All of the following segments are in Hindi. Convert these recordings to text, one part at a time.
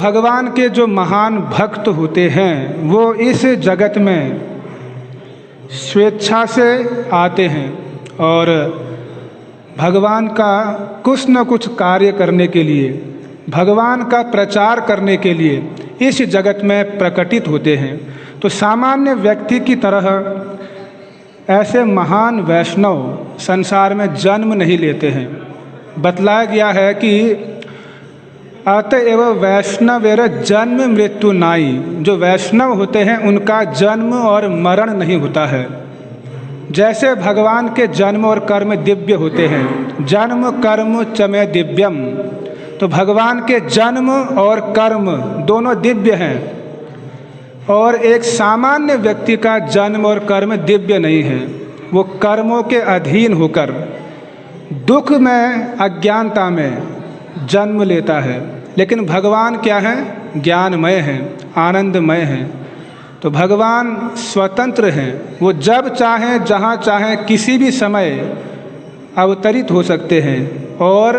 भगवान के जो महान भक्त होते हैं वो इस जगत में स्वेच्छा से आते हैं और भगवान का कुछ न कुछ कार्य करने के लिए, भगवान का प्रचार करने के लिए इस जगत में प्रकटित होते हैं। तो सामान्य व्यक्ति की तरह ऐसे महान वैष्णव संसार में जन्म नहीं लेते हैं। बतलाया गया है कि अतएव वैष्णवेर जन्म मृत्यु नाई, जो वैष्णव होते हैं उनका जन्म और मरण नहीं होता है। जैसे भगवान के जन्म और कर्म दिव्य होते हैं, जन्म कर्म च मे दिव्यम, तो भगवान के जन्म और कर्म दोनों दिव्य हैं और एक सामान्य व्यक्ति का जन्म और कर्म दिव्य नहीं है। वो कर्मों के अधीन होकर दुख में, अज्ञानता में जन्म लेता है। लेकिन भगवान क्या है? ज्ञानमय हैं, आनंदमय हैं। तो भगवान स्वतंत्र हैं, वो जब चाहें जहाँ चाहें किसी भी समय अवतरित हो सकते हैं और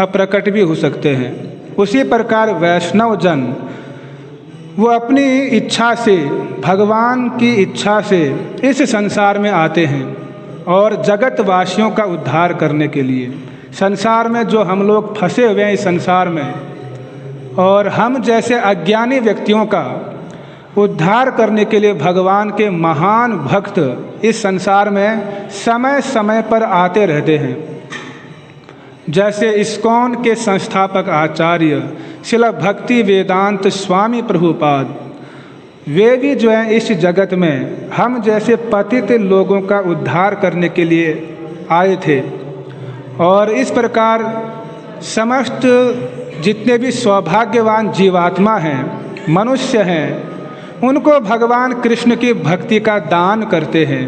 अप्रकट भी हो सकते हैं। उसी प्रकार वैष्णव जन वो अपनी इच्छा से, भगवान की इच्छा से इस संसार में आते हैं और जगतवासियों का उद्धार करने के लिए। संसार में जो हम लोग फंसे हुए हैं इस संसार में, और हम जैसे अज्ञानी व्यक्तियों का उद्धार करने के लिए भगवान के महान भक्त इस संसार में समय समय पर आते रहते हैं। जैसे इस्कॉन के संस्थापक आचार्य श्रील भक्ति वेदांत स्वामी प्रभुपाद, वे भी जो हैं इस जगत में हम जैसे पतित लोगों का उद्धार करने के लिए आए थे। और इस प्रकार समस्त जितने भी सौभाग्यवान जीवात्मा हैं, मनुष्य हैं, उनको भगवान कृष्ण की भक्ति का दान करते हैं,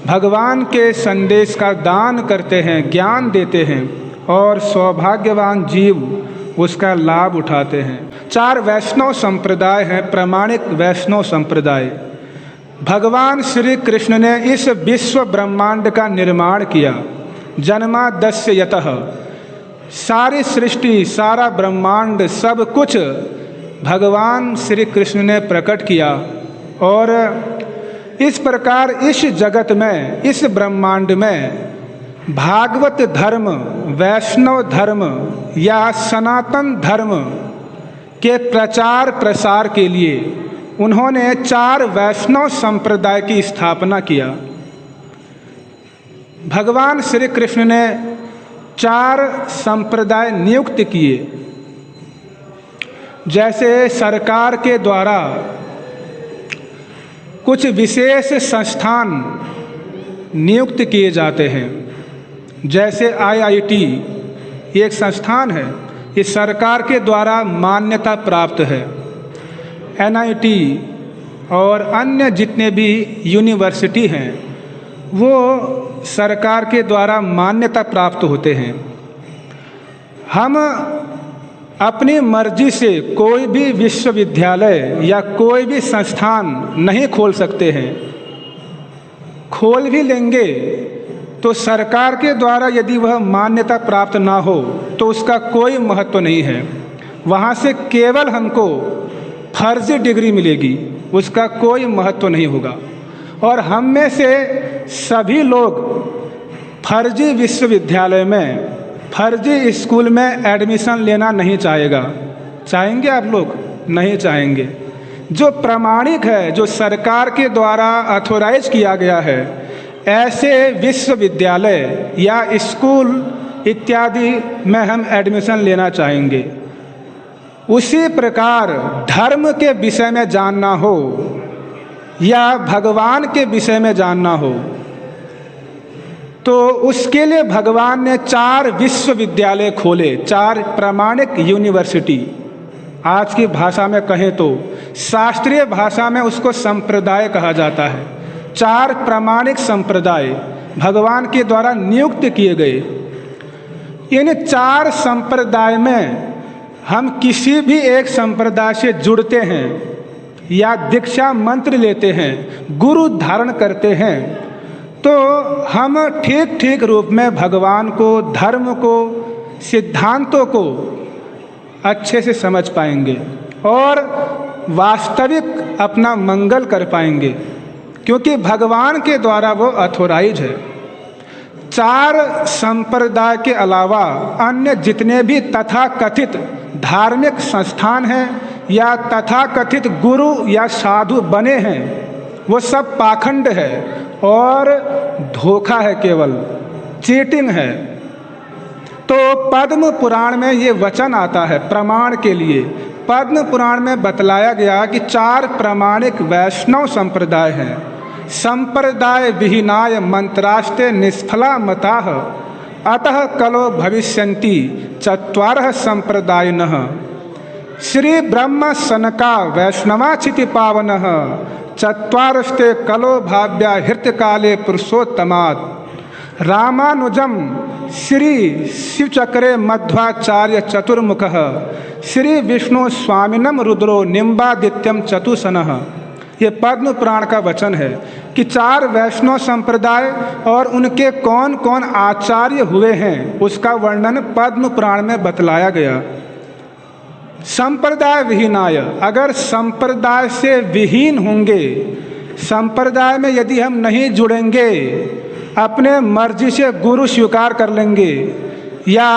भगवान के संदेश का दान करते हैं, ज्ञान देते हैं और सौभाग्यवान जीव उसका लाभ उठाते हैं। 4 वैष्णव संप्रदाय हैं, प्रामाणिक वैष्णव संप्रदाय। भगवान श्री कृष्ण ने इस विश्व ब्रह्मांड का निर्माण किया। जन्माद्यस्य यतः, सारी सृष्टि, सारा ब्रह्मांड, सब कुछ भगवान श्री कृष्ण ने प्रकट किया। और इस प्रकार इस जगत में, इस ब्रह्मांड में भागवत धर्म, वैष्णव धर्म या सनातन धर्म के प्रचार प्रसार के लिए उन्होंने 4 वैष्णव संप्रदाय की स्थापना किया। भगवान श्री कृष्ण ने 4 संप्रदाय नियुक्त किए। जैसे सरकार के द्वारा कुछ विशेष संस्थान नियुक्त किए जाते हैं, जैसे IIT एक संस्थान है, ये सरकार के द्वारा मान्यता प्राप्त है। NIT और अन्य जितने भी यूनिवर्सिटी हैं वो सरकार के द्वारा मान्यता प्राप्त होते हैं। हम अपनी मर्जी से कोई भी विश्वविद्यालय या कोई भी संस्थान नहीं खोल सकते हैं। खोल भी लेंगे तो सरकार के द्वारा यदि वह मान्यता प्राप्त ना हो तो उसका कोई महत्व नहीं है। वहाँ से केवल हमको फर्जी डिग्री मिलेगी, उसका कोई महत्व नहीं होगा। और हम में से सभी लोग फर्जी विश्वविद्यालय में, फर्जी स्कूल में एडमिशन लेना नहीं चाहेगा। चाहेंगे आप लोग? नहीं चाहेंगे। जो प्रमाणिक है, जो सरकार के द्वारा ऑथोराइज किया गया है, ऐसे विश्वविद्यालय या स्कूल इत्यादि में हम एडमिशन लेना चाहेंगे। उसी प्रकार धर्म के विषय में जानना हो या भगवान के विषय में जानना हो तो उसके लिए भगवान ने 4 विश्वविद्यालय खोले, 4 प्रामाणिक यूनिवर्सिटी। आज की भाषा में कहें तो शास्त्रीय भाषा में उसको संप्रदाय कहा जाता है। 4 प्रामाणिक संप्रदाय भगवान के द्वारा नियुक्त किए गए। इन 4 संप्रदाय में हम किसी भी एक संप्रदाय से जुड़ते हैं या दीक्षा मंत्र लेते हैं, गुरु धारण करते हैं, तो हम ठीक ठीक रूप में भगवान को, धर्म को, सिद्धांतों को अच्छे से समझ पाएंगे और वास्तविक अपना मंगल कर पाएंगे, क्योंकि भगवान के द्वारा वो अथोराइज है। 4 संप्रदाय के अलावा अन्य जितने भी तथाकथित धार्मिक संस्थान हैं या तथाकथित गुरु या साधु बने हैं, वो सब पाखंड है और धोखा है, केवल चीटिंग है। तो पद्म पुराण में ये वचन आता है प्रमाण के लिए। पद्म पुराण में बतलाया गया कि 4 प्रामाणिक वैष्णव संप्रदाय हैं। संप्रदाय विहीनाय मंत्रास्ते निष्फला मताः अतः कलो भविष्यन्ति 4 संप्रदायिनः। श्री ब्रह्म सनका वैष्णवाचिति पावनः 4 कलो भाव्या हृत्यकाले पुरुषोत्तमात्। रामानुजम श्री शिवचक्रे मध्वाचार्य चतुर्मुखः श्री विष्णु स्वामिनम रुद्रो निम्बादित्यम चतुसनः। ये पद्म पुराण का वचन है कि 4 वैष्णव संप्रदाय और उनके कौन कौन आचार्य हुए हैं, उसका वर्णन पद्म पुराण में बतलाया गया। संप्रदाय विहीनाय, अगर संप्रदाय से विहीन होंगे, संप्रदाय में यदि हम नहीं जुड़ेंगे, अपने मर्जी से गुरु स्वीकार कर लेंगे या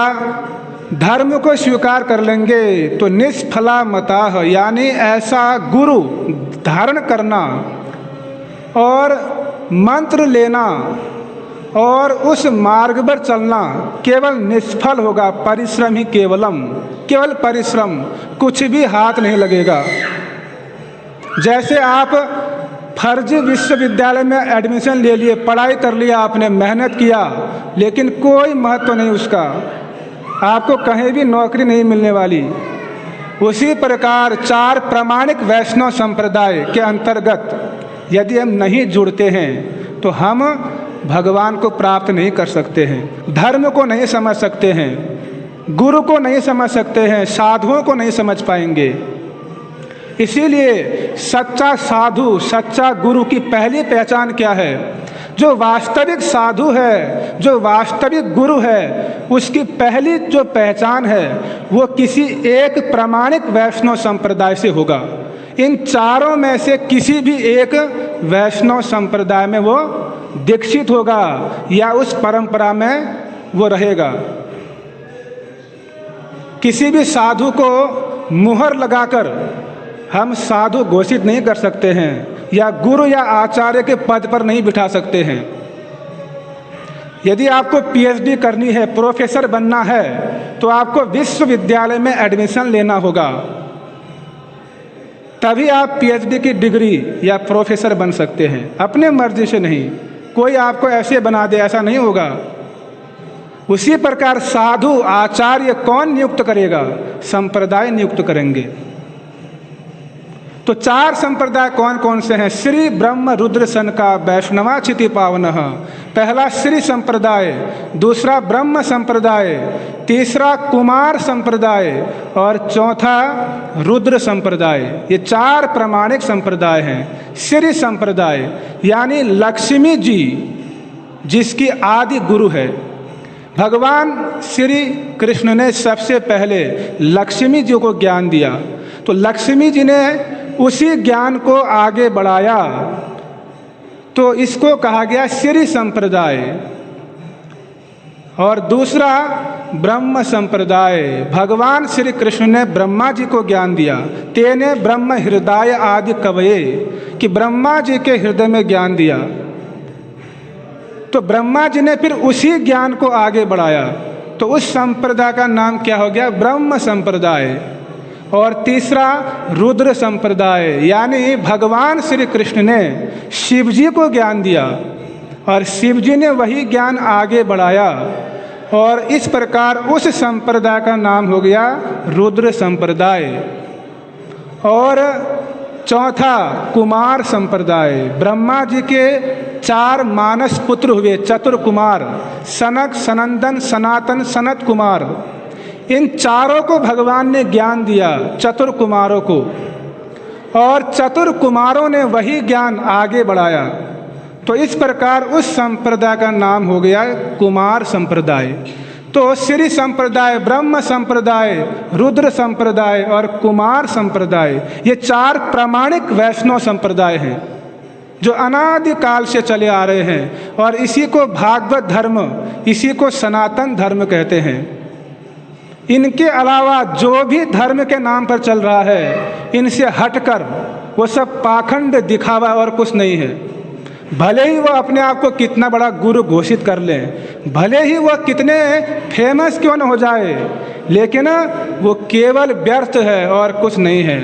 धर्म को स्वीकार कर लेंगे, तो निष्फला मताः, यानी ऐसा गुरु धारण करना और मंत्र लेना और उस मार्ग पर चलना केवल निष्फल होगा। परिश्रम ही केवलम, केवल परिश्रम, कुछ भी हाथ नहीं लगेगा। जैसे आप फर्जी विश्वविद्यालय में एडमिशन ले लिए, पढ़ाई कर लिया, आपने मेहनत किया, लेकिन कोई महत्व नहीं उसका, आपको कहीं भी नौकरी नहीं मिलने वाली। उसी प्रकार 4 प्रामाणिक वैष्णव संप्रदाय के अंतर्गत यदि हम नहीं जुड़ते हैं तो हम भगवान को प्राप्त नहीं कर सकते हैं, धर्म को नहीं समझ सकते हैं, गुरु को नहीं समझ सकते हैं, साधुओं को नहीं समझ पाएंगे। इसीलिए सच्चा साधु, सच्चा गुरु की पहली पहचान क्या है? जो वास्तविक साधु है, जो वास्तविक गुरु है, उसकी पहली जो पहचान है वो किसी एक प्रामाणिक वैष्णव संप्रदाय से होगा। इन 4 में से किसी भी एक वैष्णव संप्रदाय में वो दीक्षित होगा या उस परंपरा में वो रहेगा। किसी भी साधु को मुहर लगाकर हम साधु घोषित नहीं कर सकते हैं या गुरु या आचार्य के पद पर नहीं बिठा सकते हैं। यदि आपको पीएचडी करनी है, प्रोफेसर बनना है, तो आपको विश्वविद्यालय में एडमिशन लेना होगा, तभी आप पीएचडी की डिग्री या प्रोफेसर बन सकते हैं। अपने मर्जी से नहीं, कोई आपको ऐसे बना दे, ऐसा नहीं होगा। उसी प्रकार साधु आचार्य कौन नियुक्त करेगा? संप्रदाय नियुक्त करेंगे। तो 4 संप्रदाय कौन कौन से हैं? श्री ब्रह्म रुद्र सनका वैष्णवाचिति पावनः, पहला श्री संप्रदाय, दूसरा ब्रह्म संप्रदाय, तीसरा कुमार संप्रदाय और चौथा रुद्र संप्रदाय। ये 4 प्रामाणिक संप्रदाय हैं। श्री संप्रदाय यानी लक्ष्मी जी जिसकी आदि गुरु है। भगवान श्री कृष्ण ने सबसे पहले लक्ष्मी जी को ज्ञान दिया, तो लक्ष्मी जी ने उसी ज्ञान को आगे बढ़ाया, तो इसको कहा गया श्री संप्रदाय। और दूसरा ब्रह्म संप्रदाय, भगवान श्री कृष्ण ने ब्रह्मा जी को ज्ञान दिया, तेने ब्रह्म हृदय आदि कवये, कि ब्रह्मा जी के हृदय में ज्ञान दिया, तो ब्रह्मा जी ने फिर उसी ज्ञान को आगे बढ़ाया, तो उस संप्रदाय का नाम क्या हो गया? ब्रह्म संप्रदाय। और तीसरा रुद्र संप्रदाय, यानी भगवान श्री कृष्ण ने शिव जी को ज्ञान दिया और शिव जी ने वही ज्ञान आगे बढ़ाया, और इस प्रकार उस संप्रदाय का नाम हो गया रुद्र संप्रदाय। और चौथा कुमार संप्रदाय, ब्रह्मा जी के 4 मानस पुत्र हुए, चतुर्कुमार, सनक, सनंदन, सनातन, सनत कुमार। इन 4 को भगवान ने ज्ञान दिया, चतुर्कुमारों को, और चतुर्कुमारों ने वही ज्ञान आगे बढ़ाया। तो इस प्रकार उस संप्रदाय का नाम हो गया कुमार संप्रदाय। तो श्री संप्रदाय, ब्रह्म संप्रदाय, रुद्र संप्रदाय और कुमार संप्रदाय, ये 4 प्रामाणिक वैष्णव संप्रदाय हैं जो अनादिकाल से चले आ रहे हैं। और इसी को भागवत धर्म, इसी को सनातन धर्म कहते हैं। इनके अलावा जो भी धर्म के नाम पर चल रहा है, इनसे हटकर वो सब पाखंड दिखावा और कुछ नहीं है। भले ही वह अपने आप को कितना बड़ा गुरु घोषित कर लें, भले ही वह कितने फेमस क्यों न हो जाए, लेकिन वो केवल व्यर्थ है और कुछ नहीं है।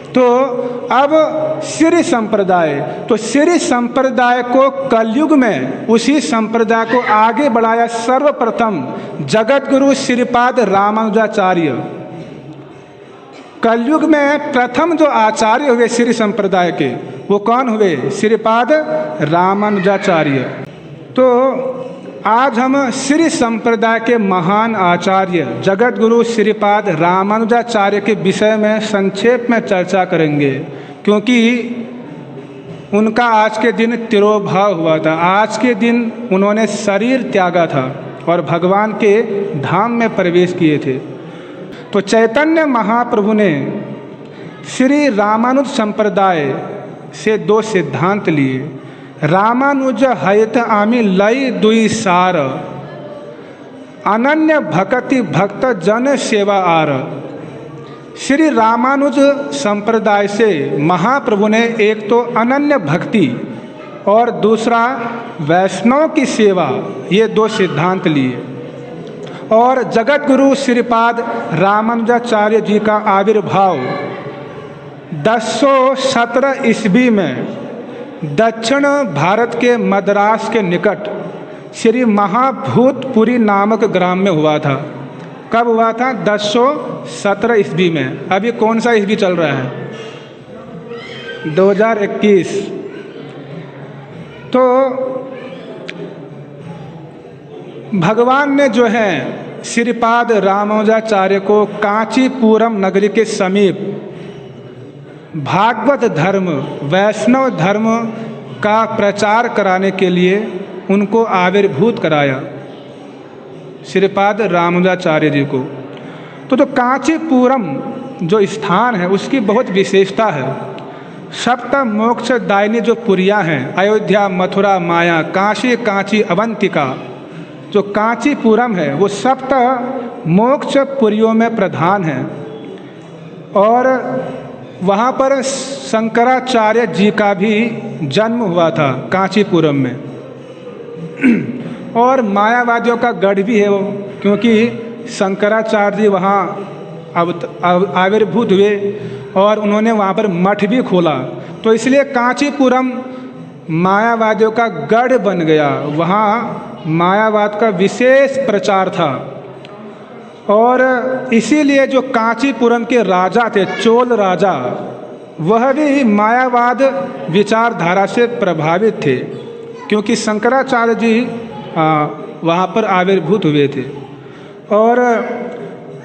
तो अब श्री संप्रदाय, तो श्री संप्रदाय को कलयुग में उसी संप्रदाय को आगे बढ़ाया सर्वप्रथम जगत गुरु श्रीपाद रामानुजाचार्य। कलयुग में प्रथम जो आचार्य हुए श्री संप्रदाय के, वो कौन हुए? श्रीपाद रामानुजाचार्य। तो आज हम श्री संप्रदाय के महान आचार्य जगत गुरु श्रीपाद रामानुजाचार्य के विषय में संक्षेप में चर्चा करेंगे, क्योंकि उनका आज के दिन तिरोभाव हुआ था। आज के दिन उन्होंने शरीर त्यागा था और भगवान के धाम में प्रवेश किए थे। तो चैतन्य महाप्रभु ने श्री रामानुज संप्रदाय से 2 सिद्धांत लिए। रामानुज हयत आमी लय दुई सार, अनन्य भक्ति भक्त जन सेवा आर। श्री रामानुज संप्रदाय से महाप्रभु ने एक तो अनन्य भक्ति और दूसरा वैष्णव की सेवा, ये 2 सिद्धांत लिए। और जगत गुरु श्रीपाद रामानुजाचार्य जी का आविर्भाव 1017 ईस्वी में दक्षिण भारत के मद्रास के निकट श्री महाभूतपुरी नामक ग्राम में हुआ था। कब हुआ था? 1017 ईस्वी में। अभी कौन सा ईस्वी चल रहा है? 2021। तो भगवान ने जो है श्रीपाद रामानुजाचार्य को कांचीपुरम नगरी के समीप भागवत धर्म, वैष्णव धर्म का प्रचार कराने के लिए उनको आविर्भूत कराया, श्रीपाद रामानुजाचार्य जी को। तो कांचीपुरम जो स्थान है उसकी बहुत विशेषता है। सप्त मोक्षदायिनी जो पुरियाँ हैं, अयोध्या, मथुरा, माया, काशी, कांची, अवंतिका, जो कांचीपुरम है वो सप्त मोक्ष पुरियों में प्रधान है। और वहाँ पर शंकराचार्य जी का भी जन्म हुआ था कांचीपुरम में। और मायावादियों का गढ़ भी है वो, क्योंकि शंकराचार्य जी वहाँ आविर्भूत हुए और उन्होंने वहाँ पर मठ भी खोला। तो इसलिए कांचीपुरम मायावादियों का गढ़ बन गया। वहाँ मायावाद का विशेष प्रचार था। और इसीलिए जो कांचीपुरम के राजा थे, चोल राजा, वह भी मायावाद विचारधारा से प्रभावित थे, क्योंकि शंकराचार्य जी वहाँ पर आविर्भूत हुए थे। और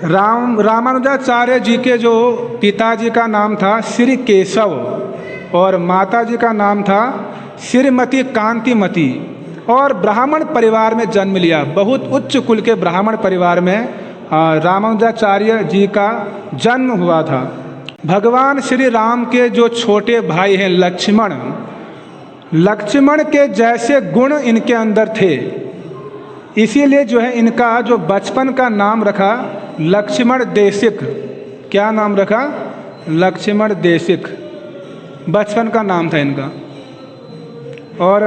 रामानुजाचार्य जी के जो पिताजी का नाम था श्री केशव और माताजी का नाम था श्रीमती कांतिमती, और ब्राह्मण परिवार में जन्म लिया। बहुत उच्च कुल के ब्राह्मण परिवार में रामानुजाचार्य जी का जन्म हुआ था। भगवान श्री राम के जो छोटे भाई हैं लक्ष्मण, लक्ष्मण के जैसे गुण इनके अंदर थे, इसीलिए जो है इनका जो बचपन का नाम रखा लक्ष्मण देशिक। क्या नाम रखा? लक्ष्मण देशिक बचपन का नाम था इनका। और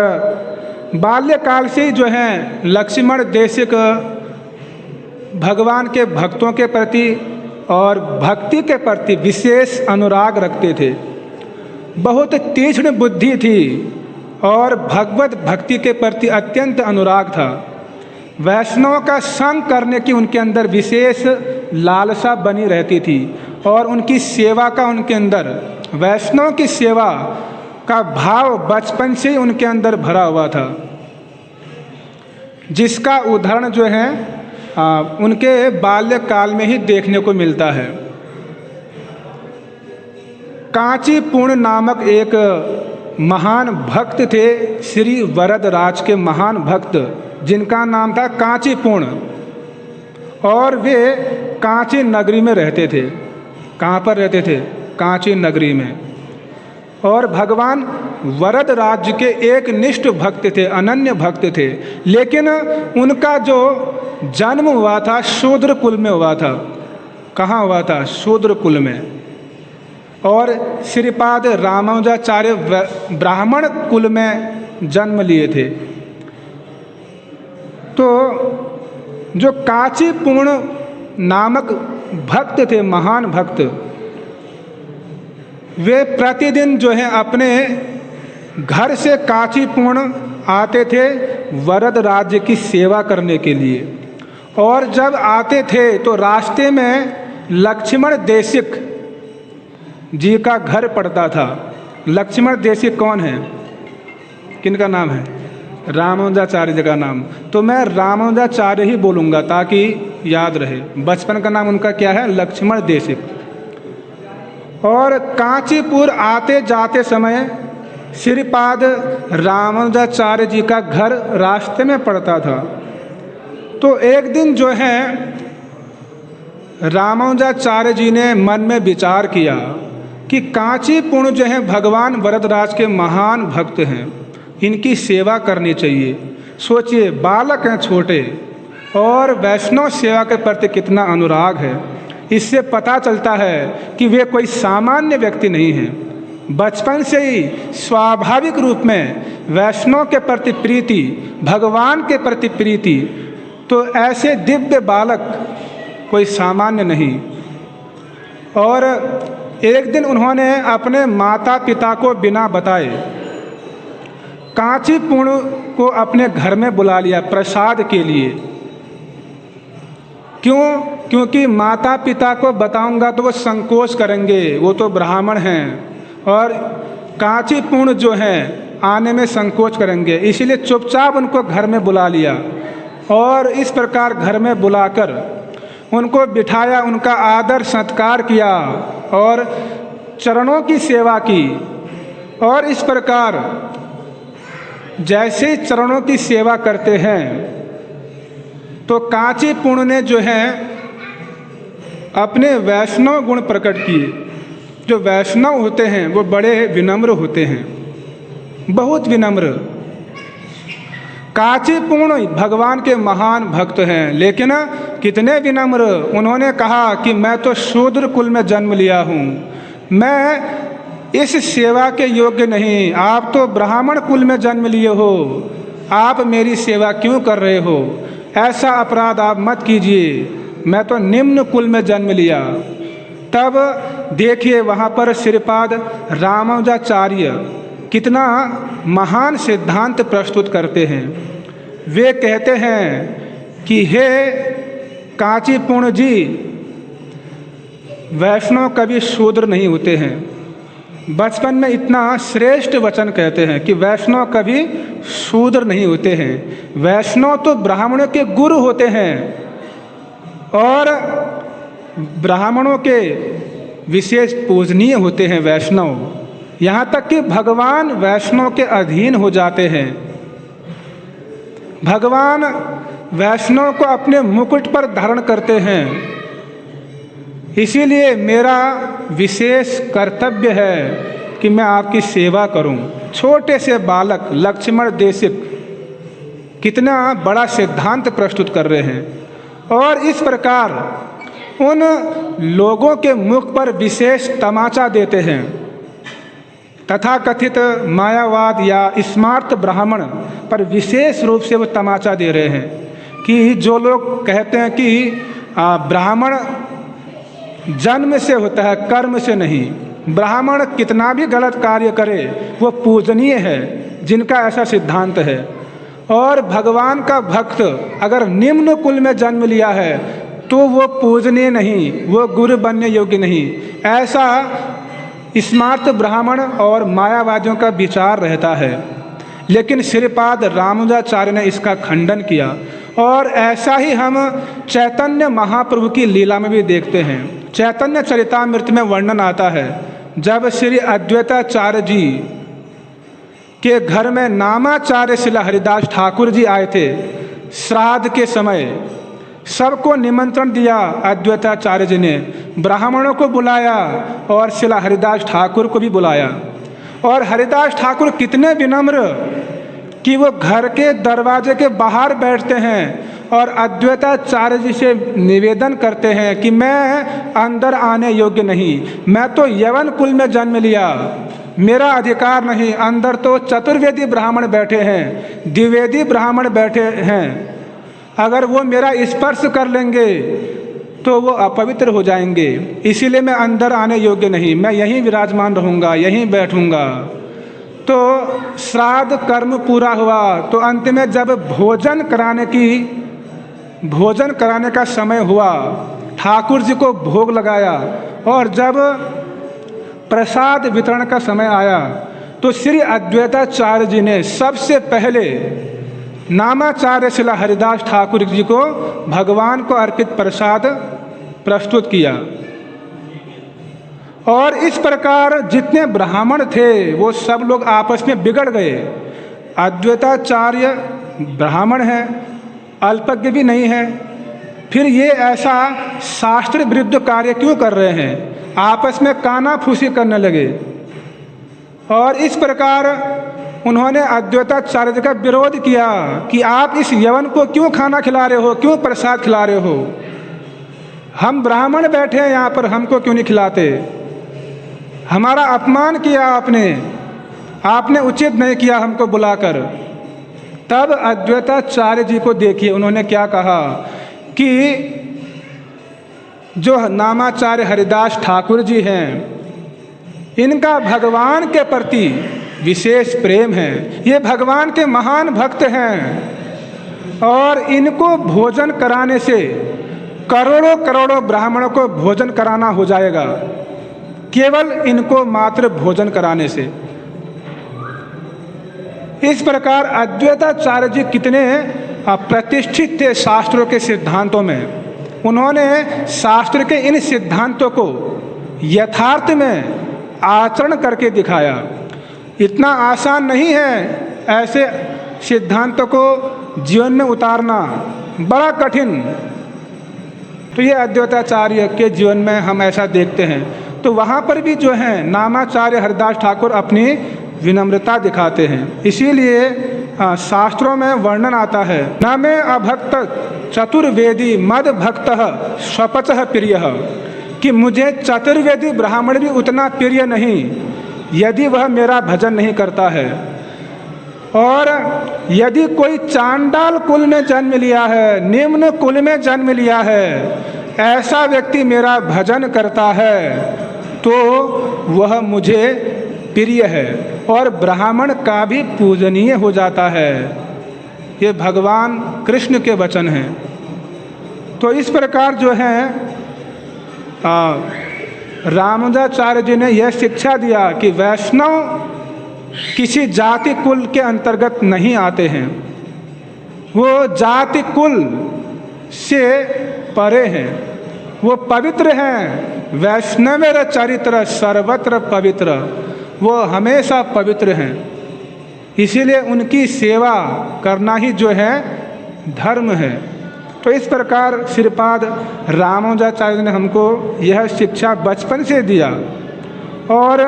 बाल्यकाल से ही जो है लक्ष्मण देशिक भगवान के भक्तों के प्रति और भक्ति के प्रति विशेष अनुराग रखते थे। बहुत तीक्ष्ण बुद्धि थी और भगवत भक्ति के प्रति अत्यंत अनुराग था। वैष्णव का संग करने की उनके अंदर विशेष लालसा बनी रहती थी और उनकी सेवा का उनके अंदर, वैष्णव की सेवा का भाव बचपन से ही उनके अंदर भरा हुआ था, जिसका उदाहरण जो है उनके बाल्यकाल में ही देखने को मिलता है। कांचीपुरम नामक एक महान भक्त थे, श्री वरदराज के महान भक्त, जिनका नाम था कांचीपूर्ण, और वे कांची नगरी में रहते थे। कहाँ पर रहते थे? कांची नगरी में। और भगवान वरदराज के एक निष्ठ भक्त थे, अनन्य भक्त थे, लेकिन उनका जो जन्म हुआ था शूद्र कुल में हुआ था। कहाँ हुआ था? शूद्र कुल में। और श्रीपाद रामानुजाचार्य ब्राह्मण कुल में जन्म लिए थे। तो जो कांचीपूर्ण नामक भक्त थे, महान भक्त, वे प्रतिदिन जो है अपने घर से कांचीपूर्ण आते थे वरद राज्य की सेवा करने के लिए। और जब आते थे तो रास्ते में लक्ष्मण देशिक जी का घर पड़ता था। लक्ष्मण देशिक कौन है? किनका नाम है? रामानुजाचार्य जी का नाम। तो मैं रामानुजाचार्य ही बोलूँगा ताकि याद रहे। बचपन का नाम उनका क्या है? लक्ष्मण देशिक। और कांचीपुर आते जाते समय श्रीपाद रामानुजाचार्य जी का घर रास्ते में पड़ता था। तो एक दिन जो है रामानुजाचार्य जी ने मन में विचार किया कि कांचीपुर जो है भगवान वरदराज के महान भक्त हैं, इनकी सेवा करनी चाहिए। सोचिए, बालक हैं छोटे और वैष्णव सेवा के प्रति कितना अनुराग है। इससे पता चलता है कि वे कोई सामान्य व्यक्ति नहीं हैं। बचपन से ही स्वाभाविक रूप में वैष्णव के प्रति प्रीति, भगवान के प्रति प्रीति, तो ऐसे दिव्य बालक कोई सामान्य नहीं। और एक दिन उन्होंने अपने माता पिता को बिना बताए कांचीपुर को अपने घर में बुला लिया प्रसाद के लिए। क्यों? क्योंकि माता पिता को बताऊंगा तो वो संकोच करेंगे, वो तो ब्राह्मण हैं और कांचीपुर जो हैं आने में संकोच करेंगे। इसलिए चुपचाप उनको घर में बुला लिया और इस प्रकार घर में बुलाकर उनको बिठाया, उनका आदर सत्कार किया और चरणों की सेवा की। और इस प्रकार जैसे चरणों की सेवा करते हैं तो कांचीपुर ने जो है अपने वैष्णव गुण प्रकट किए। जो वैष्णव होते हैं वो बड़े विनम्र होते हैं, बहुत विनम्र। कांचीपुर भगवान के महान भक्त हैं, लेकिन कितने विनम्र। उन्होंने कहा कि मैं तो शूद्र कुल में जन्म लिया हूँ, मैं इस सेवा के योग्य नहीं। आप तो ब्राह्मण कुल में जन्म लिए हो, आप मेरी सेवा क्यों कर रहे हो? ऐसा अपराध आप मत कीजिए, मैं तो निम्न कुल में जन्म लिया। तब देखिए वहाँ पर श्रीपाद रामानुजाचार्य कितना महान सिद्धांत प्रस्तुत करते हैं। वे कहते हैं कि हे कांचीपुर जी, वैष्णव कभी शूद्र नहीं होते हैं। बचपन में इतना श्रेष्ठ वचन कहते हैं कि वैष्णव कभी शूद्र नहीं होते हैं। वैष्णव तो ब्राह्मणों के गुरु होते हैं और ब्राह्मणों के विशेष पूजनीय होते हैं वैष्णव। यहाँ तक कि भगवान वैष्णव के अधीन हो जाते हैं। भगवान वैष्णव को अपने मुकुट पर धारण करते हैं। इसीलिए मेरा विशेष कर्तव्य है कि मैं आपकी सेवा करूं। छोटे से बालक लक्ष्मण देशिक कितना बड़ा सिद्धांत प्रस्तुत कर रहे हैं। और इस प्रकार उन लोगों के मुख पर विशेष तमाचा देते हैं। तथाकथित मायावाद या स्मार्त ब्राह्मण पर विशेष रूप से वो तमाचा दे रहे हैं कि जो लोग कहते हैं कि ब्राह्मण जन्म से होता है, कर्म से नहीं। ब्राह्मण कितना भी गलत कार्य करे वो पूजनीय है, जिनका ऐसा सिद्धांत है। और भगवान का भक्त अगर निम्न कुल में जन्म लिया है तो वो पूजनीय नहीं, वो गुरु बनने योग्य नहीं। ऐसा स्मार्त ब्राह्मण और मायावादियों का विचार रहता है। लेकिन श्रीपाद रामानुजाचार्य ने इसका खंडन किया। और ऐसा ही हम चैतन्य महाप्रभु की लीला में भी देखते हैं। चैतन्य चरितामृत में वर्णन आता है, जब श्री अद्वैताचार्य जी के घर में नामाचार्य शिला हरिदास ठाकुर जी आए थे। श्राद्ध के समय सबको निमंत्रण दिया अद्वैताचार्य जी ने, ब्राह्मणों को बुलाया और शिला हरिदास ठाकुर को भी बुलाया। और हरिदास ठाकुर कितने विनम्र कि वो घर के दरवाजे के बाहर बैठते हैं और अद्वैताचार्य जी से निवेदन करते हैं कि मैं अंदर आने योग्य नहीं, मैं तो यवन कुल में जन्म लिया, मेरा अधिकार नहीं, अंदर तो चतुर्वेदी ब्राह्मण बैठे हैं, द्विवेदी ब्राह्मण बैठे हैं, अगर वो मेरा स्पर्श कर लेंगे तो वो अपवित्र हो जाएंगे, इसीलिए मैं अंदर आने योग्य नहीं, मैं यहीं विराजमान रहूँगा, यहीं बैठूँगा। तो श्राद्ध कर्म पूरा हुआ तो अंत में जब भोजन कराने का समय हुआ, ठाकुर जी को भोग लगाया और जब प्रसाद वितरण का समय आया तो श्री अद्वैताचार्य जी ने सबसे पहले नामाचार्य शिला हरिदास ठाकुर जी को भगवान को अर्पित प्रसाद प्रस्तुत किया। और इस प्रकार जितने ब्राह्मण थे वो सब लोग आपस में बिगड़ गए। अद्वैताचार्य ब्राह्मण हैं, अल्पज्ञ भी नहीं है, फिर ये ऐसा शास्त्र विरुद्ध कार्य क्यों कर रहे हैं, आपस में कानाफूसी करने लगे। और इस प्रकार उन्होंने अद्वैताचार्य जी का विरोध किया कि आप इस यवन को क्यों खाना खिला रहे हो, क्यों प्रसाद खिला रहे हो, हम ब्राह्मण बैठे हैं यहाँ पर, हमको क्यों नहीं खिलाते, हमारा अपमान किया आपने उचित नहीं किया हमको बुलाकर। तब अद्वैताचार्य जी को देखिए उन्होंने क्या कहा कि जो नामाचार्य हरिदास ठाकुर जी हैं इनका भगवान के प्रति विशेष प्रेम है, ये भगवान के महान भक्त हैं और इनको भोजन कराने से करोड़ों करोड़ों ब्राह्मणों को भोजन कराना हो जाएगा, केवल इनको मात्र भोजन कराने से। इस प्रकार अद्वैताचार्य जी कितने प्रतिष्ठित थे शास्त्रों के सिद्धांतों में। उन्होंने शास्त्र के इन सिद्धांतों को यथार्थ में आचरण करके दिखाया। इतना आसान नहीं है ऐसे सिद्धांतों को जीवन में उतारना, बड़ा कठिन। तो ये अद्वैताचार्य के जीवन में हम ऐसा देखते हैं। तो वहाँ पर भी जो है नामाचार्य हरिदास ठाकुर अपनी विनम्रता दिखाते हैं। इसीलिए शास्त्रों में वर्णन आता है, न में अभक्त चतुर्वेदी मद भक्त स्वपचः प्रिय, कि मुझे चतुर्वेदी ब्राह्मण भी उतना प्रिय नहीं यदि वह मेरा भजन नहीं करता है। और यदि कोई चांडाल कुल में जन्म लिया है, निम्न कुल में जन्म लिया है, ऐसा व्यक्ति मेरा भजन करता है तो वह मुझे प्रिय है और ब्राह्मण का भी पूजनीय हो जाता है। ये भगवान कृष्ण के वचन हैं। तो इस प्रकार जो है रामानुजाचार्य जी ने यह शिक्षा दिया कि वैष्णव किसी जाति कुल के अंतर्गत नहीं आते हैं, वो जाति कुल से परे हैं, वो पवित्र हैं। वैष्णवेर चरित्र सर्वत्र पवित्र, वो हमेशा पवित्र हैं। इसीलिए उनकी सेवा करना ही जो है धर्म है। तो इस प्रकार श्रीपाद रामानुजाचार्य ने हमको यह शिक्षा बचपन से दिया। और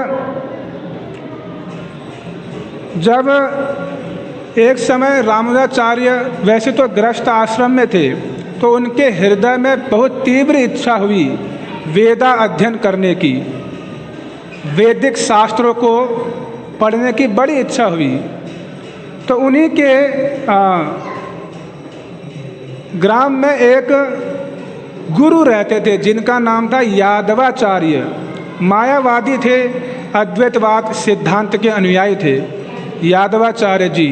जब एक समय रामानुजाचार्य वैसे तो गृहस्थ आश्रम में थे, तो उनके हृदय में बहुत तीव्र इच्छा हुई वेदा अध्ययन करने की, वैदिक शास्त्रों को पढ़ने की बड़ी इच्छा हुई। तो उन्हीं के ग्राम में एक गुरु रहते थे जिनका नाम था यादवाचार्य। मायावादी थे, अद्वैतवाद सिद्धांत के अनुयायी थे यादवाचार्य जी।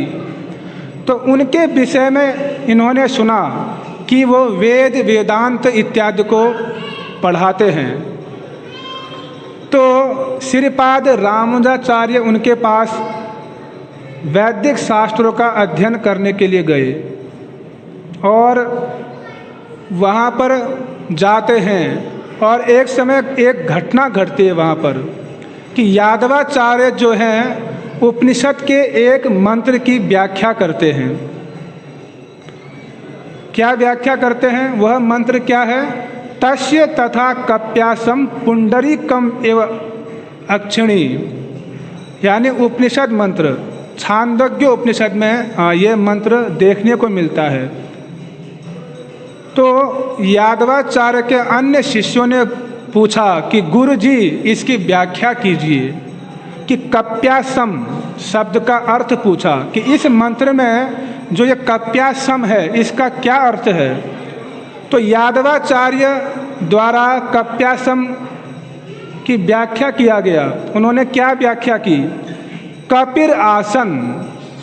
तो उनके विषय में इन्होंने सुना कि वो वेद वेदांत इत्यादि को पढ़ाते हैं। तो श्रीपाद रामानुजाचार्य उनके पास वैदिक शास्त्रों का अध्ययन करने के लिए गए और वहाँ पर जाते हैं। और एक समय एक घटना घटती है वहाँ पर कि यादवाचार्य जो हैं उपनिषद के एक मंत्र की व्याख्या करते हैं। क्या व्याख्या करते हैं? वह मंत्र क्या है? तस्य तथा कप्यासम पुंडरीकम एव अक्षिणी, यानी उपनिषद मंत्र, छांदोग्य उपनिषद में ये मंत्र देखने को मिलता है। तो यादवाचार्य के अन्य शिष्यों ने पूछा कि गुरु जी इसकी व्याख्या कीजिए, कि कप्यासम शब्द का अर्थ पूछा कि इस मंत्र में जो ये कप्यासम है इसका क्या अर्थ है। तो यादवाचार्य द्वारा कप्यासम की व्याख्या किया गया। उन्होंने क्या व्याख्या की? कपिर आसन।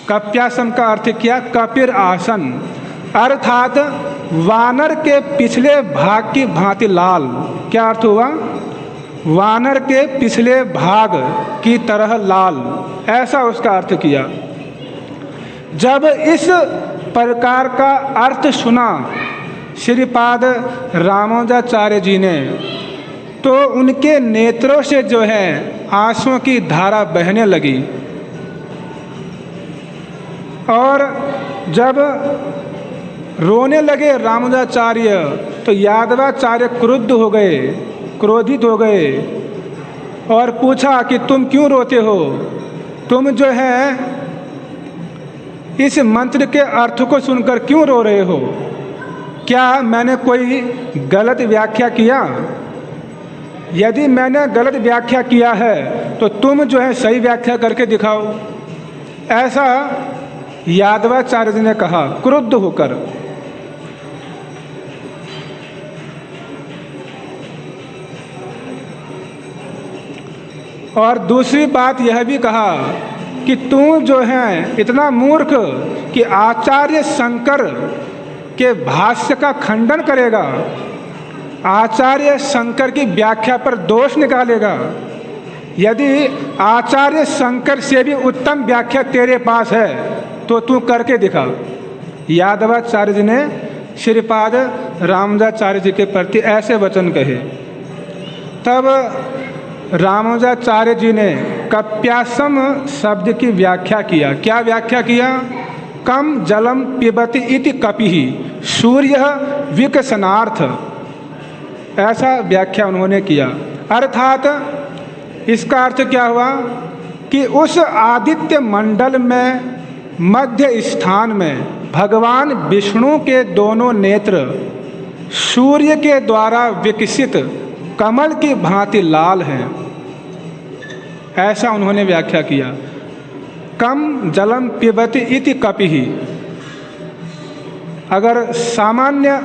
कप्यासम का अर्थ क्या? कपिर आसन, अर्थात वानर के पिछले भाग की भांति लाल। क्या अर्थ हुआ? वानर के पिछले भाग की तरह लाल, ऐसा उसका अर्थ किया। जब इस प्रकार का अर्थ सुना श्रीपाद रामानुजाचार्य जी ने, तो उनके नेत्रों से जो है आंसुओं की धारा बहने लगी। और जब रोने लगे रामानुजाचार्य, तो यादवाचार्य क्रुद्ध हो गए, क्रोधित हो गए और पूछा कि तुम क्यों रोते हो? तुम जो है इस मंत्र के अर्थ को सुनकर क्यों रो रहे हो? क्या मैंने कोई गलत व्याख्या किया? यदि मैंने गलत व्याख्या किया है तो तुम जो है सही व्याख्या करके दिखाओ, ऐसा यादवाचार्य जी ने कहा क्रुद्ध होकर। और दूसरी बात यह भी कहा कि तू जो है इतना मूर्ख कि आचार्य शंकर के भाष्य का खंडन करेगा, आचार्य शंकर की व्याख्या पर दोष निकालेगा। यदि आचार्य शंकर से भी उत्तम व्याख्या तेरे पास है तो तू करके दिखा। यादवाचार्य जी ने श्रीपाद रामानुजाचार्य जी के प्रति ऐसे वचन कहे। तब रामानुजाचार्य जी ने कप्यासम शब्द की व्याख्या किया। क्या व्याख्या किया? कम जलम पिबति इति कपिः सूर्य विकसनार्थ, ऐसा व्याख्या उन्होंने किया। अर्थात इसका अर्थ क्या हुआ कि उस आदित्य मंडल में मध्य स्थान में भगवान विष्णु के दोनों नेत्र सूर्य के द्वारा विकसित कमल की भांति लाल हैं, ऐसा उन्होंने व्याख्या किया। कम जलम पिबति इति कपिः, अगर सामान्य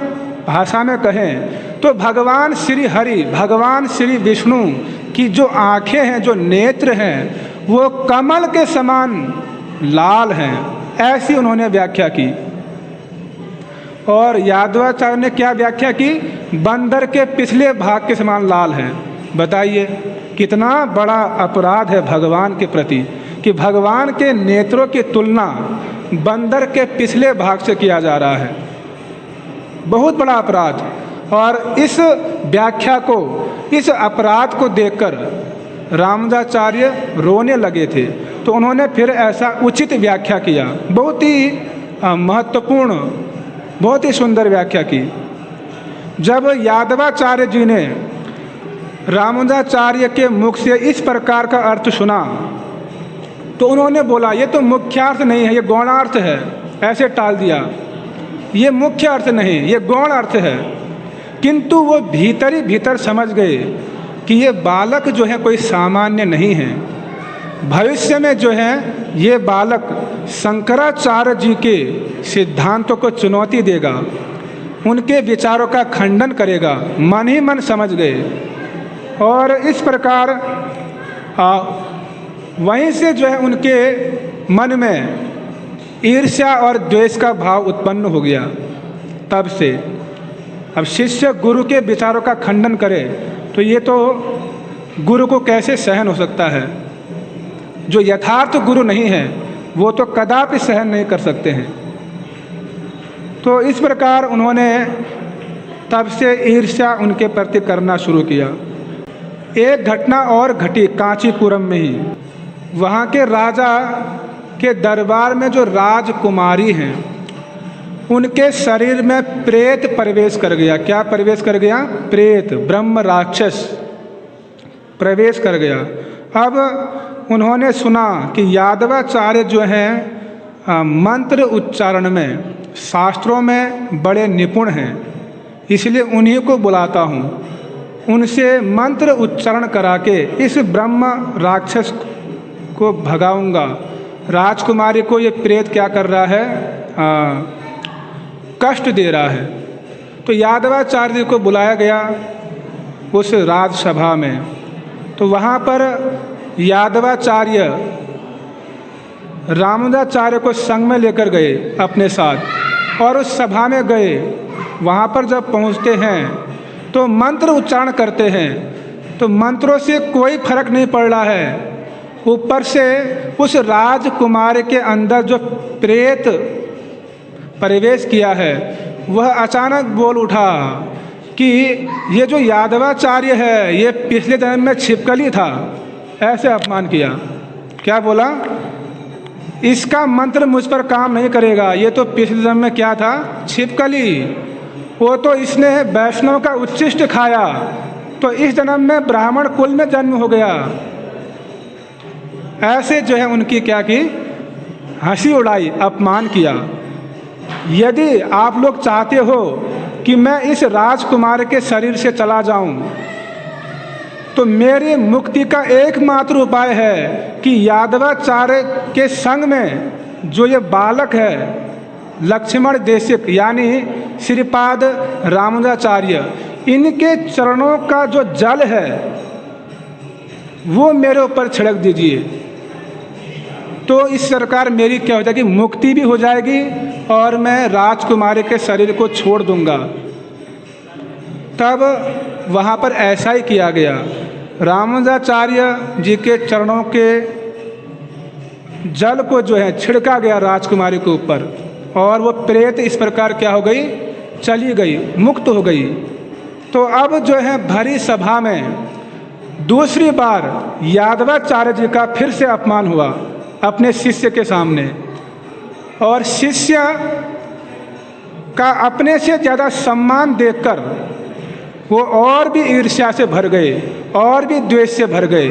भाषा में कहें तो भगवान श्री हरि, भगवान श्री विष्णु की जो आँखें हैं, जो नेत्र हैं, वो कमल के समान लाल हैं, ऐसी उन्होंने व्याख्या की। और यादवाचार्य ने क्या व्याख्या की? बंदर के पिछले भाग के समान लाल हैं। बताइए कितना बड़ा अपराध है भगवान के प्रति कि भगवान के नेत्रों की तुलना बंदर के पिछले भाग से किया जा रहा है। बहुत बड़ा अपराध। और इस व्याख्या को, इस अपराध को देखकर रामानुजाचार्य रोने लगे थे। तो उन्होंने फिर ऐसा उचित व्याख्या किया, बहुत ही महत्वपूर्ण, बहुत ही सुंदर व्याख्या की। जब यादवाचार्य जी ने रामानुजाचार्य के मुख से इस प्रकार का अर्थ सुना तो उन्होंने बोला ये तो मुख्यार्थ नहीं है, ये गौणार्थ है, ऐसे टाल दिया। ये मुख्य अर्थ नहीं, ये गौण अर्थ है। किंतु वो भीतर ही भीतर समझ गए कि ये बालक जो है कोई सामान्य नहीं है। भविष्य में जो है ये बालक शंकराचार्य जी के सिद्धांतों को चुनौती देगा, उनके विचारों का खंडन करेगा। मन ही मन समझ गए। और इस प्रकार वहीं से जो है उनके मन में ईर्ष्या और द्वेष का भाव उत्पन्न हो गया। तब से अब शिष्य गुरु के विचारों का खंडन करे तो ये तो गुरु को कैसे सहन हो सकता है। जो यथार्थ गुरु नहीं है वो तो कदापि सहन नहीं कर सकते हैं। तो इस प्रकार उन्होंने तब से ईर्ष्या उनके प्रति करना शुरू किया। एक घटना और घटी कांचीपुरम में ही। वहाँ के राजा के दरबार में जो राजकुमारी हैं उनके शरीर में प्रेत प्रवेश कर गया। क्या प्रवेश कर गया? प्रेत, ब्रह्म राक्षस प्रवेश कर गया। अब उन्होंने सुना कि यादवाचार्य जो हैं मंत्र उच्चारण में, शास्त्रों में बड़े निपुण हैं, इसलिए उन्हीं को बुलाता हूँ, उनसे मंत्र उच्चारण करा के इस ब्रह्म राक्षस को भगाऊंगा। राजकुमारी को ये प्रेत क्या कर रहा है? कष्ट दे रहा है। तो यादवाचार्य जी को बुलाया गया उस राजसभा में। तो वहाँ पर यादवाचार्य रामानुजाचार्य को संग में लेकर गए अपने साथ और उस सभा में गए। वहाँ पर जब पहुँचते हैं तो मंत्र उच्चारण करते हैं, तो मंत्रों से कोई फर्क नहीं पड़ रहा है। ऊपर से उस राजकुमार के अंदर जो प्रेत प्रवेश किया है वह अचानक बोल उठा कि ये जो यादवाचार्य है ये पिछले जन्म में छिपकली था। ऐसे अपमान किया। क्या बोला? इसका मंत्र मुझ पर काम नहीं करेगा, ये तो पिछले जन्म में क्या था? छिपकली। वो तो इसने वैष्णव का उच्छिष्ट खाया, तो इस जन्म में ब्राह्मण कुल में जन्म हो गया। ऐसे जो है उनकी क्या की? हंसी उड़ाई, अपमान किया। यदि आप लोग चाहते हो कि मैं इस राजकुमार के शरीर से चला जाऊं, तो मेरी मुक्ति का एकमात्र उपाय है कि यादवाचार्य के संग में जो ये बालक है लक्ष्मण देशिक यानी श्रीपाद रामानुजाचार्य, इनके चरणों का जो जल है वो मेरे ऊपर छिड़क दीजिए। तो इस प्रकार मेरी क्या हो जाएगी? मुक्ति भी हो जाएगी और मैं राजकुमारी के शरीर को छोड़ दूंगा। तब वहाँ पर ऐसा ही किया गया। रामानुजाचार्य जी के चरणों के जल को जो है छिड़का गया राजकुमारी के ऊपर, और वो प्रेत इस प्रकार क्या हो गई? चली गई, मुक्त हो गई। तो अब जो है भरी सभा में दूसरी बार यादवाचार्य जी का फिर से अपमान हुआ अपने शिष्य के सामने, और शिष्य का अपने से ज़्यादा सम्मान देखकर वो और भी ईर्ष्या से भर गए और भी द्वेष से भर गए,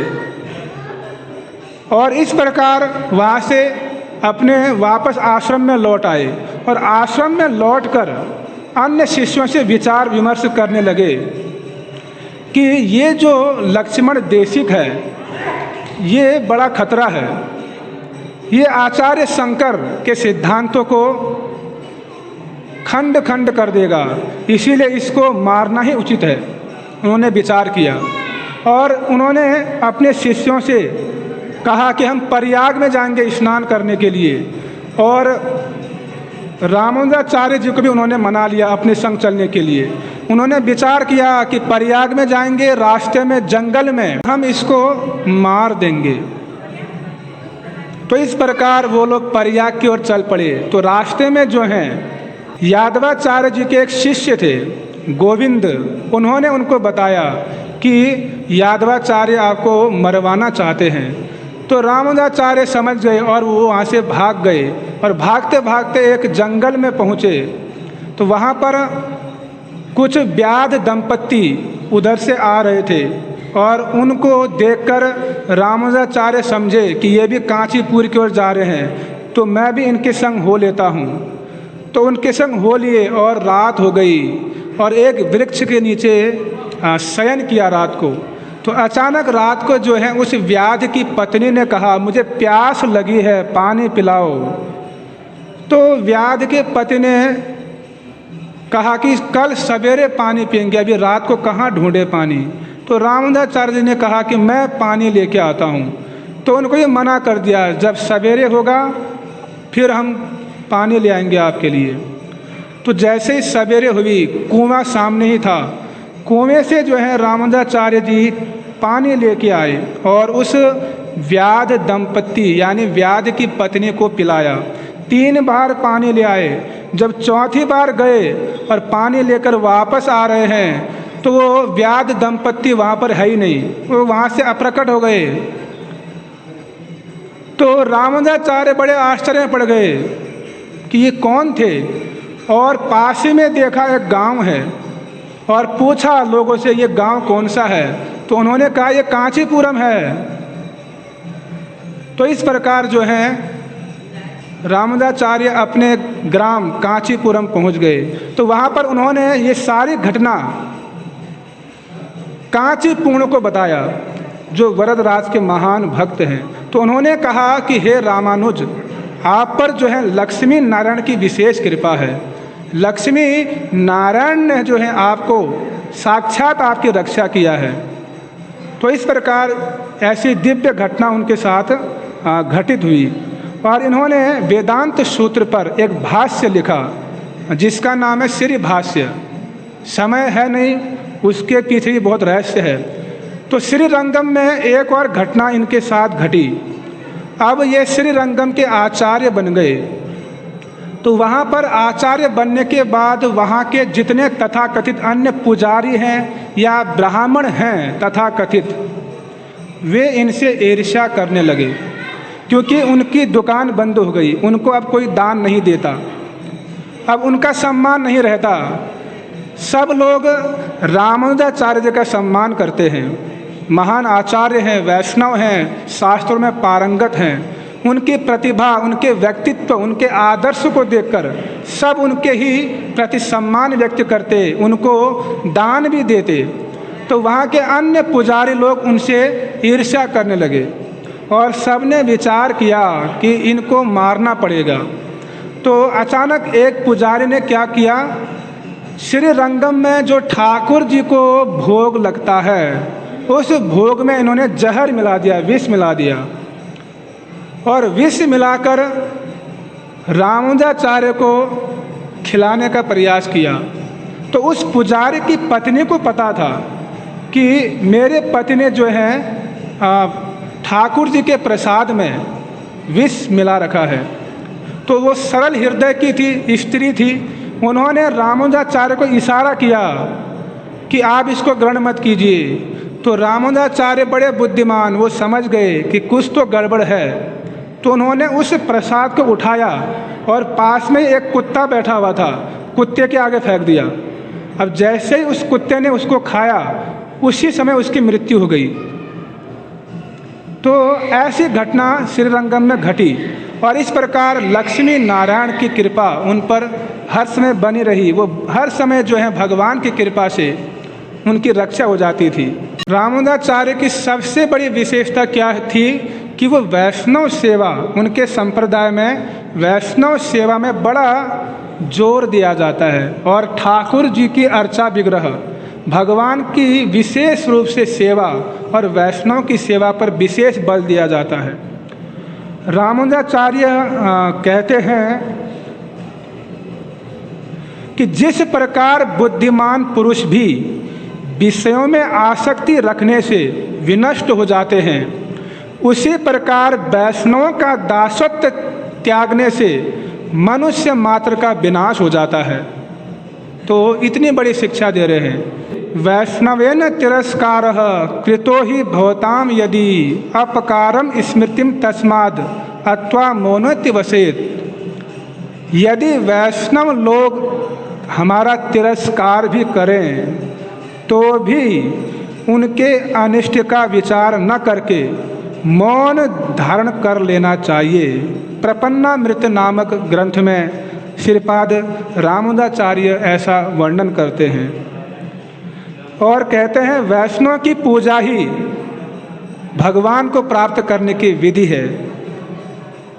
और इस प्रकार वहाँ से अपने वापस आश्रम में लौट आए और आश्रम में लौटकर अन्य शिष्यों से विचार विमर्श करने लगे कि ये जो लक्ष्मण देशिक है ये बड़ा खतरा है, ये आचार्य शंकर के सिद्धांतों को खंड खंड कर देगा, इसीलिए इसको मारना ही उचित है। उन्होंने विचार किया और उन्होंने अपने शिष्यों से कहा कि हम प्रयाग में जाएंगे स्नान करने के लिए, और रामानुजाचार्य जी को भी उन्होंने मना लिया अपने संग चलने के लिए। उन्होंने विचार किया कि प्रयाग में जाएंगे, रास्ते में जंगल में हम इसको मार देंगे। तो इस प्रकार वो लोग प्रयाग की ओर चल पड़े। तो रास्ते में जो हैं यादवाचार्य जी के एक शिष्य थे गोविंद, उन्होंने उनको बताया कि यादवाचार्य आपको मरवाना चाहते हैं। तो रामानुजाचार्य समझ गए और वो वहाँ से भाग गए, और भागते भागते एक जंगल में पहुँचे। तो वहाँ पर कुछ व्याध दंपत्ति उधर से आ रहे थे, और उनको देखकर रामानुजाचार्य समझे कि ये भी कांचीपुर की ओर जा रहे हैं, तो मैं भी इनके संग हो लेता हूँ। तो उनके संग हो लिए और रात हो गई, और एक वृक्ष के नीचे शयन किया रात को। तो अचानक रात को जो है उस व्याध की पत्नी ने कहा, मुझे प्यास लगी है, पानी पिलाओ। तो व्याध के पति ने कहा कि कल सवेरे पानी पियेंगे, अभी रात को कहाँ ढूंढे पानी। तो रामानुजाचार्य जी ने कहा कि मैं पानी लेके आता हूँ। तो उनको ये मना कर दिया, जब सवेरे होगा फिर हम पानी ले आएंगे आपके लिए। तो जैसे ही सवेरे हुई, कुआं सामने ही था, कुएं से जो है रामानुजाचार्य जी पानी लेके आए और उस व्याध दंपत्ति यानी व्याध की पत्नी को पिलाया। 3 बार पानी ले आए। जब चौथी बार गए और पानी लेकर वापस आ रहे हैं तो वो व्याध दंपत्ति वहाँ पर है ही नहीं, वो वहाँ से अप्रकट हो गए। तो रामानुजाचार्य बड़े आश्चर्य में पड़ गए कि ये कौन थे, और पास ही में देखा एक गांव है और पूछा लोगों से ये गांव कौन सा है, तो उन्होंने कहा ये कांचीपुरम है। तो इस प्रकार जो है रामानुजाचार्य अपने ग्राम कांचीपुरम पहुंच गए। तो वहाँ पर उन्होंने ये सारी घटना कांचीपूर्ण को बताया, जो वरदराज के महान भक्त हैं। तो उन्होंने कहा कि हे रामानुज, आप पर जो है लक्ष्मी नारायण की विशेष कृपा है। लक्ष्मी नारायण ने जो है आपको साक्षात आपकी रक्षा किया है। तो इस प्रकार ऐसी दिव्य घटना उनके साथ घटित हुई। और इन्होंने वेदांत सूत्र पर एक भाष्य लिखा जिसका नाम है श्री भाष्य। समय है नहीं, उसके पीछे भी बहुत रहस्य है। तो श्रीरंगम में एक और घटना इनके साथ घटी। अब ये श्रीरंगम के आचार्य बन गए। तो वहाँ पर आचार्य बनने के बाद वहाँ के जितने तथाकथित अन्य पुजारी हैं या ब्राह्मण हैं तथाकथित, वे इनसे ईर्ष्या करने लगे, क्योंकि उनकी दुकान बंद हो गई। उनको अब कोई दान नहीं देता, अब उनका सम्मान नहीं रहता। सब लोग रामानुजाचार्य जी का सम्मान करते हैं। महान आचार्य हैं, वैष्णव हैं, शास्त्रों में पारंगत हैं। उनकी प्रतिभा, उनके व्यक्तित्व, उनके आदर्श को देखकर सब उनके ही प्रति सम्मान व्यक्त करते, उनको दान भी देते। तो वहाँ के अन्य पुजारी लोग उनसे ईर्ष्या करने लगे और सबने विचार किया कि इनको मारना पड़ेगा। तो अचानक एक पुजारी ने क्या किया, श्रीरंगम में जो ठाकुर जी को भोग लगता है उस भोग में इन्होंने जहर मिला दिया, विष मिला दिया, और विष मिलाकर रामानुजाचार्य को खिलाने का प्रयास किया। तो उस पुजारी की पत्नी को पता था कि मेरे पति ने जो है ठाकुर जी के प्रसाद में विष मिला रखा है। तो वो सरल हृदय की थी, स्त्री थी। उन्होंने रामानुजाचार्य को इशारा किया कि आप इसको ग्रहण मत कीजिए। तो रामानुजाचार्य बड़े बुद्धिमान, वो समझ गए कि कुछ तो गड़बड़ है। तो उन्होंने उस प्रसाद को उठाया और पास में एक कुत्ता बैठा हुआ था, कुत्ते के आगे फेंक दिया। अब जैसे ही उस कुत्ते ने उसको खाया, उसी समय उसकी मृत्यु हो गई। तो ऐसी घटना श्रीरंगम में घटी और इस प्रकार लक्ष्मी नारायण की कृपा उन पर हर समय बनी रही। वो हर समय जो है भगवान की कृपा से उनकी रक्षा हो जाती थी। रामानुजाचार्य की सबसे बड़ी विशेषता क्या थी कि वो वैष्णव सेवा, उनके संप्रदाय में वैष्णव सेवा में बड़ा जोर दिया जाता है और ठाकुर जी की अर्चा विग्रह, भगवान की विशेष रूप से सेवा और वैष्णव की सेवा पर विशेष बल दिया जाता है। रामानुजाचार्य कहते हैं कि जिस प्रकार बुद्धिमान पुरुष भी विषयों में आसक्ति रखने से विनष्ट हो जाते हैं, उसी प्रकार वैष्णवों का दासत्व त्यागने से मनुष्य मात्र का विनाश हो जाता है। तो इतनी बड़ी शिक्षा दे रहे हैं। वैष्णवेन तिरस्कारः कृतो ही भवताम यदि अपकारम स्मृतिम तस्माद् अत्वा मौनोति वसेत। यदि वैष्णव लोग हमारा तिरस्कार भी करें तो भी उनके अनिष्ट का विचार न करके मौन धारण कर लेना चाहिए। प्रपन्नामृत नामक ग्रंथ में श्रीपाद रामानुजाचार्य ऐसा वर्णन करते हैं और कहते हैं वैष्णव की पूजा ही भगवान को प्राप्त करने की विधि है।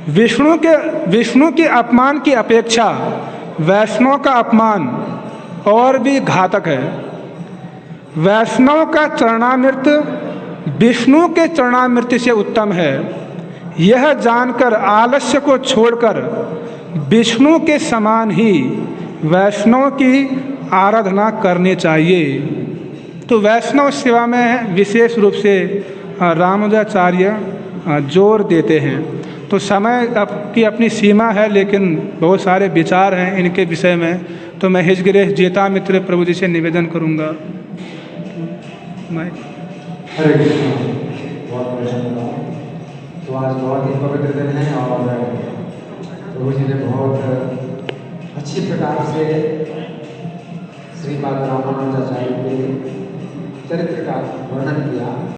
विष्णु के अपमान की अपेक्षा वैष्णव का अपमान और भी घातक है। वैष्णव का चरणामृत विष्णु के चरणामृत से उत्तम है। यह जानकर आलस्य को छोड़कर विष्णु के समान ही वैष्णव की आराधना करनी चाहिए। तो वैष्णव सेवा में विशेष रूप से रामानुजाचार्य जोर देते हैं। तो समय की अपनी सीमा है, लेकिन बहुत सारे विचार हैं इनके विषय में। तो मैं हिजगिरेश जेतामित्र प्रभु जी से निवेदन करूँगा। मैं हरे कृष्ण। बहुत बढ़िया। तो आज बहुत ही पवित्र दिन है और प्रभु जी ने बहुत अच्छी प्रकार से श्रीपाद रामानुजाचार्य के चरित्र का वर्णन किया।